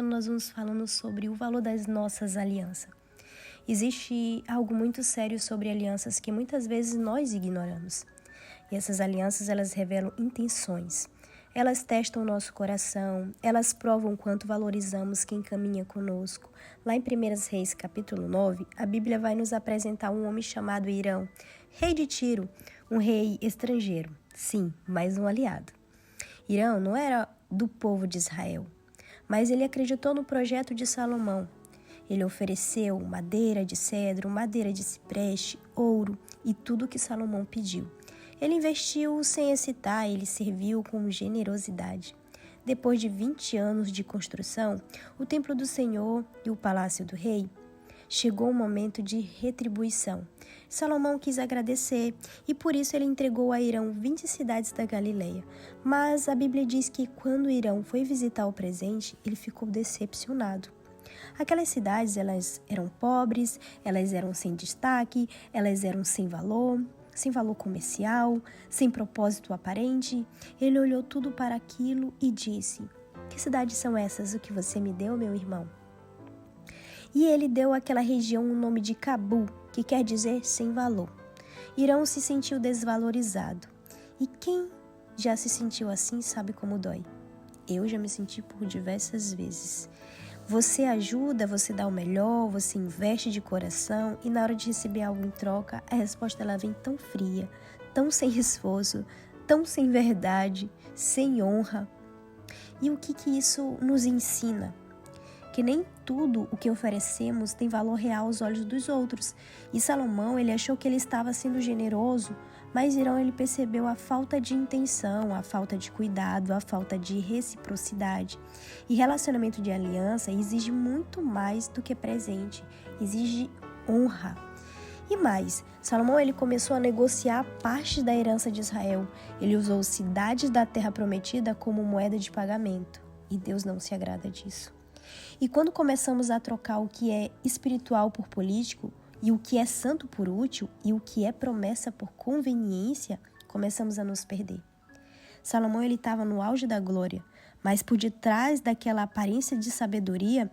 nós vamos falando sobre o valor das nossas alianças. Existe algo muito sério sobre alianças que muitas vezes nós ignoramos. E essas alianças, elas revelam intenções. Elas testam o nosso coração, elas provam quanto valorizamos quem caminha conosco. Lá em 1 Reis, capítulo 9, a Bíblia vai nos apresentar um homem chamado Hirão, rei de Tiro, um rei estrangeiro. Sim, mais um aliado. Hirão não era do povo de Israel, mas ele acreditou no projeto de Salomão. Ele ofereceu madeira de cedro, madeira de cipreste, ouro e tudo o que Salomão pediu. Ele investiu sem hesitar, ele serviu com generosidade. Depois de 20 anos de construção, o templo do Senhor e o palácio do rei, chegou o momento de retribuição. Salomão quis agradecer e por isso ele entregou a Hirão 20 cidades da Galileia. Mas a Bíblia diz que quando Hirão foi visitar o presente, ele ficou decepcionado. Aquelas cidades, elas eram pobres, elas eram sem destaque, elas eram sem valor comercial, sem propósito aparente. Ele olhou tudo para aquilo e disse: "Que cidades são essas, o que você me deu, meu irmão?" E ele deu àquela região o nome de Cabu, que quer dizer sem valor. Hirão se sentiu desvalorizado. E quem já se sentiu assim sabe como dói. Eu já me senti por diversas vezes. Você ajuda, você dá o melhor, você investe de coração e na hora de receber algo em troca, a resposta ela vem tão fria, tão sem esforço, tão sem verdade, sem honra. E o que isso nos ensina? Que nem tudo o que oferecemos tem valor real aos olhos dos outros. E Salomão, ele achou que ele estava sendo generoso, mas Hirão, ele percebeu a falta de intenção, a falta de cuidado, a falta de reciprocidade. E relacionamento de aliança exige muito mais do que presente, exige honra. E mais, Salomão, ele começou a negociar parte da herança de Israel. Ele usou cidades da terra prometida como moeda de pagamento. E Deus não se agrada disso. E quando começamos a trocar o que é espiritual por político, e o que é santo por útil, e o que é promessa por conveniência, começamos a nos perder. Salomão, ele estava no auge da glória, mas por detrás daquela aparência de sabedoria,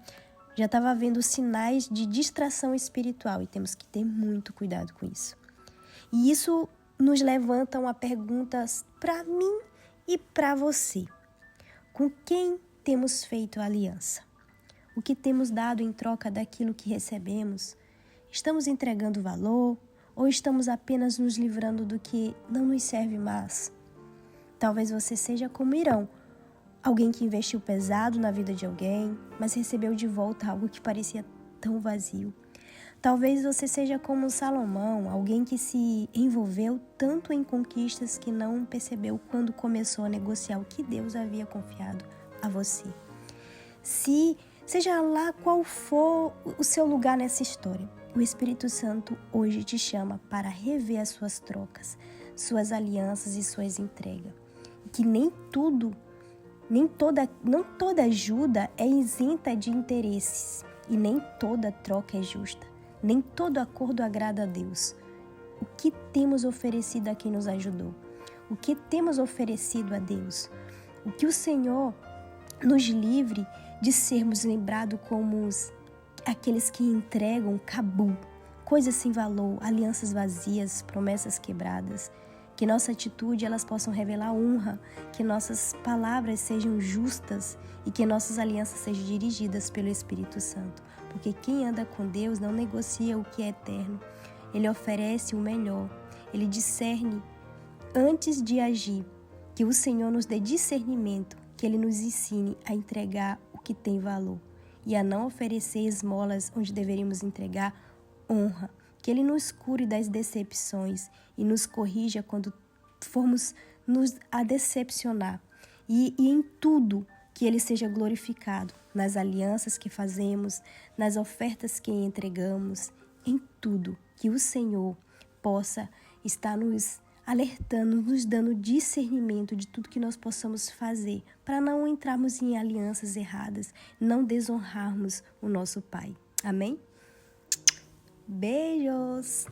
já estava havendo sinais de distração espiritual, e temos que ter muito cuidado com isso. E isso nos levanta uma pergunta para mim e para você. Com quem temos feito aliança? O que temos dado em troca daquilo que recebemos? Estamos entregando valor ou estamos apenas nos livrando do que não nos serve mais? Talvez você seja como Hirão, alguém que investiu pesado na vida de alguém, mas recebeu de volta algo que parecia tão vazio. Talvez você seja como Salomão, alguém que se envolveu tanto em conquistas que não percebeu quando começou a negociar o que Deus havia confiado a você. Seja lá qual for o seu lugar nessa história, o Espírito Santo hoje te chama para rever as suas trocas, suas alianças e suas entregas. Que não toda ajuda é isenta de interesses e nem toda troca é justa, nem todo acordo agrada a Deus. O que temos oferecido a quem nos ajudou? O que temos oferecido a Deus? O que o Senhor nos livre de sermos lembrados como aqueles que entregam cabu, coisas sem valor, alianças vazias, promessas quebradas. Que nossa atitude elas possam revelar honra, que nossas palavras sejam justas e que nossas alianças sejam dirigidas pelo Espírito Santo. Porque quem anda com Deus não negocia o que é eterno. Ele oferece o melhor, ele discerne antes de agir. Que o Senhor nos dê discernimento, que Ele nos ensine a entregar o que tem valor e a não oferecer esmolas onde deveríamos entregar honra. Que Ele nos cure das decepções e nos corrija quando formos nos a decepcionar. E em tudo que Ele seja glorificado, nas alianças que fazemos, nas ofertas que entregamos, em tudo que o Senhor possa estar nos alertando, nos dando discernimento de tudo que nós possamos fazer para não entrarmos em alianças erradas, não desonrarmos o nosso Pai. Amém? Beijos!